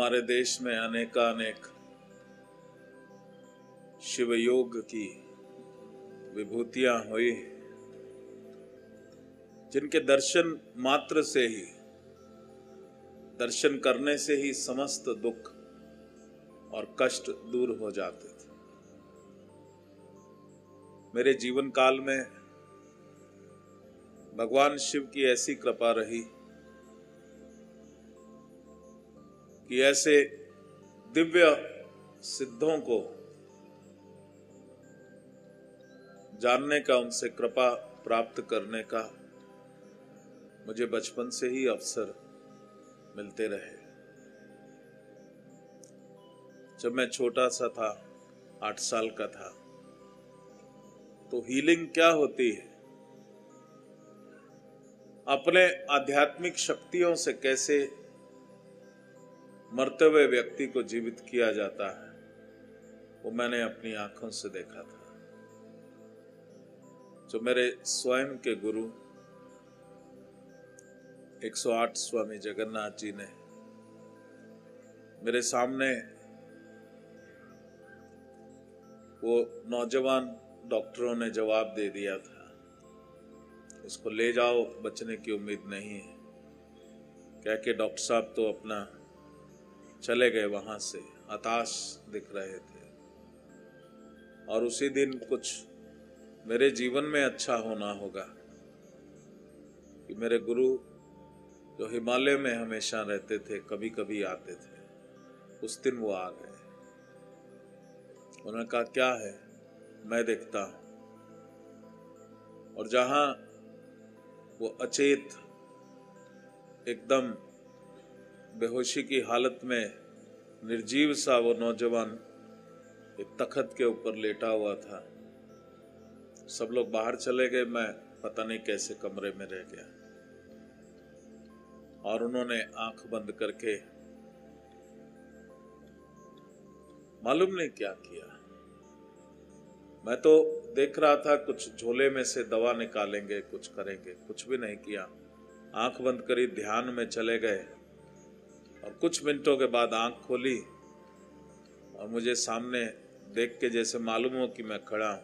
हमारे देश में अनेकानेक शिव योग की विभूतियां हुई, जिनके दर्शन मात्र से ही, दर्शन करने से ही समस्त दुख और कष्ट दूर हो जाते थे। मेरे जीवन काल में भगवान शिव की ऐसी कृपा रही कि ऐसे दिव्य सिद्धों को जानने का, उनसे कृपा प्राप्त करने का मुझे बचपन से ही अवसर मिलते रहे। जब मैं छोटा सा था, 8 साल का था, तो हीलिंग क्या होती है, अपने आध्यात्मिक शक्तियों से कैसे मरते हुए व्यक्ति को जीवित किया जाता है, वो मैंने अपनी आंखों से देखा था। जो मेरे स्वयं के गुरु 108 स्वामी जगन्नाथ जी ने मेरे सामने वो नौजवान डॉक्टरों ने जवाब दे दिया था, इसको ले जाओ, बचने की उम्मीद नहीं है, कह के डॉक्टर साहब तो अपना चले गए वहां से। हताश दिख रहे थे। और उसी दिन कुछ मेरे जीवन में अच्छा होना होगा कि मेरे गुरु जो हिमालय में हमेशा रहते थे, कभी कभी आते थे, उस दिन वो आ गए। उन्होंने कहा क्या है, मैं देखता हूं। और जहां वो अचेत, एकदम बेहोशी की हालत में निर्जीव सा वो नौजवान एक तख्त के ऊपर लेटा हुआ था, सब लोग बाहर चले गए, मैं पता नहीं कैसे कमरे में रह गया। और उन्होंने आंख बंद करके मालूम नहीं क्या किया। मैं तो देख रहा था कुछ झोले में से दवा निकालेंगे, कुछ करेंगे, कुछ भी नहीं किया। आंख बंद करी, ध्यान में चले गए और कुछ मिनटों के बाद आंख खोली और मुझे सामने देख के जैसे मालूम हो कि मैं खड़ा हूं,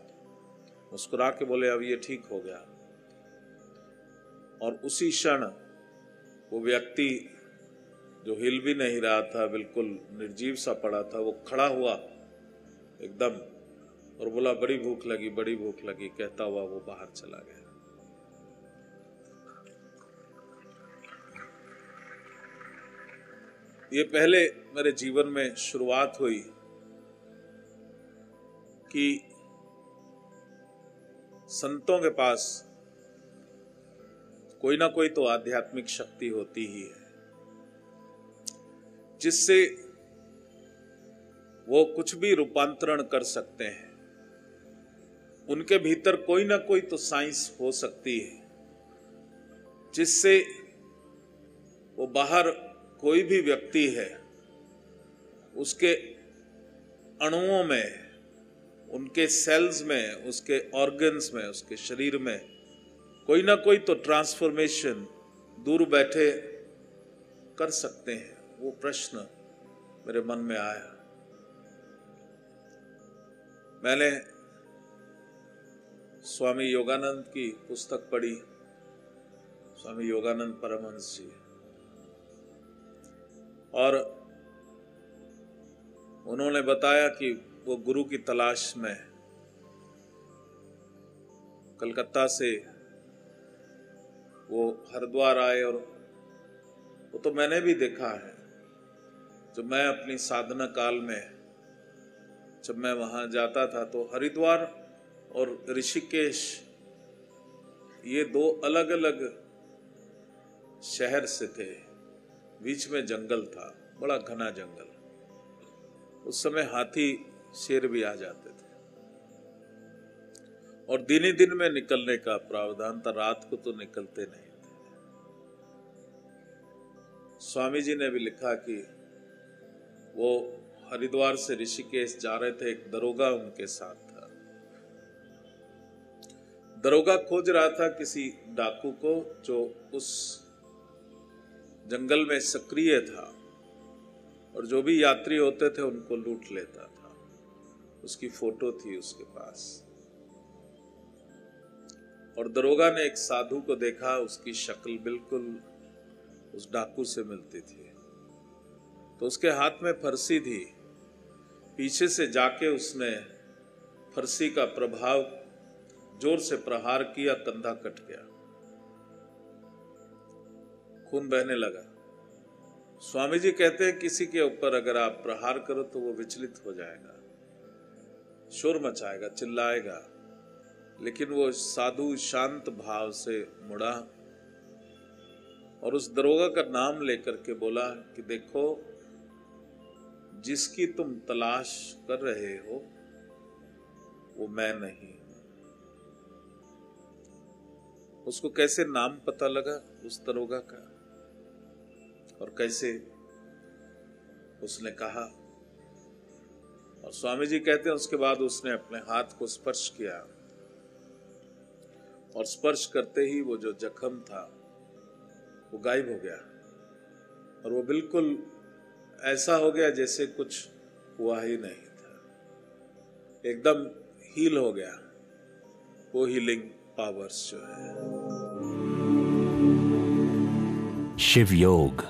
मुस्कुरा के बोले अब ये ठीक हो गया। और उसी क्षण वो व्यक्ति जो हिल भी नहीं रहा था, बिल्कुल निर्जीव सा पड़ा था, वो खड़ा हुआ एकदम और बोला बड़ी भूख लगी, बड़ी भूख लगी, कहता हुआ वो बाहर चला गया। ये पहले मेरे जीवन में शुरुआत हुई कि संतों के पास कोई ना कोई तो आध्यात्मिक शक्ति होती ही है, जिससे वो कुछ भी रूपांतरण कर सकते हैं। उनके भीतर कोई ना कोई तो साइंस हो सकती है, जिससे वो बाहर कोई भी व्यक्ति है, उसके अणुओं में, उनके सेल्स में, उसके ऑर्गन्स में, उसके शरीर में कोई ना कोई तो ट्रांसफॉर्मेशन दूर बैठे कर सकते हैं। वो प्रश्न मेरे मन में आया। मैंने स्वामी योगानंद की पुस्तक पढ़ी, स्वामी योगानंद परमहंस जी, और उन्होंने बताया कि वो गुरु की तलाश में कलकत्ता से वो हरिद्वार आए। और वो तो मैंने भी देखा है, जब मैं अपनी साधना काल में जब मैं वहां जाता था तो हरिद्वार और ऋषिकेश ये 2 अलग अलग शहर से थे। बीच में जंगल था, बड़ा घना जंगल। उस समय हाथी शेर भी आ जाते थे और दिन ही दिन में निकलने का प्रावधान था, रात को तो निकलते नहीं थे। स्वामी जी ने भी लिखा कि वो हरिद्वार से ऋषिकेश जा रहे थे, एक दरोगा उनके साथ था। दरोगा खोज रहा था किसी डाकू को जो उस जंगल में सक्रिय था और जो भी यात्री होते थे उनको लूट लेता था। उसकी फोटो थी उसके पास। और दरोगा ने एक साधु को देखा, उसकी शक्ल बिल्कुल उस डाकू से मिलती थी। तो उसके हाथ में फरसी थी, पीछे से जाके उसने फरसी का प्रभाव जोर से प्रहार किया, कंधा कट गया, खून बहने लगा। स्वामी जी कहते हैं किसी के ऊपर अगर आप प्रहार करो तो वो विचलित हो जाएगा, शोर मचाएगा, चिल्लाएगा, लेकिन वो साधु शांत भाव से मुड़ा और उस दरोगा का नाम लेकर के बोला कि देखो, जिसकी तुम तलाश कर रहे हो वो मैं नहीं। उसको कैसे नाम पता लगा उस दरोगा का, और कैसे उसने कहा। और स्वामी जी कहते हैं उसके बाद उसने अपने हाथ को स्पर्श किया, और स्पर्श करते ही वो जो जख्म था वो गायब हो गया, और वो बिल्कुल ऐसा हो गया जैसे कुछ हुआ ही नहीं था, एकदम हील हो गया। वो हीलिंग पावर्स जो है शिव योग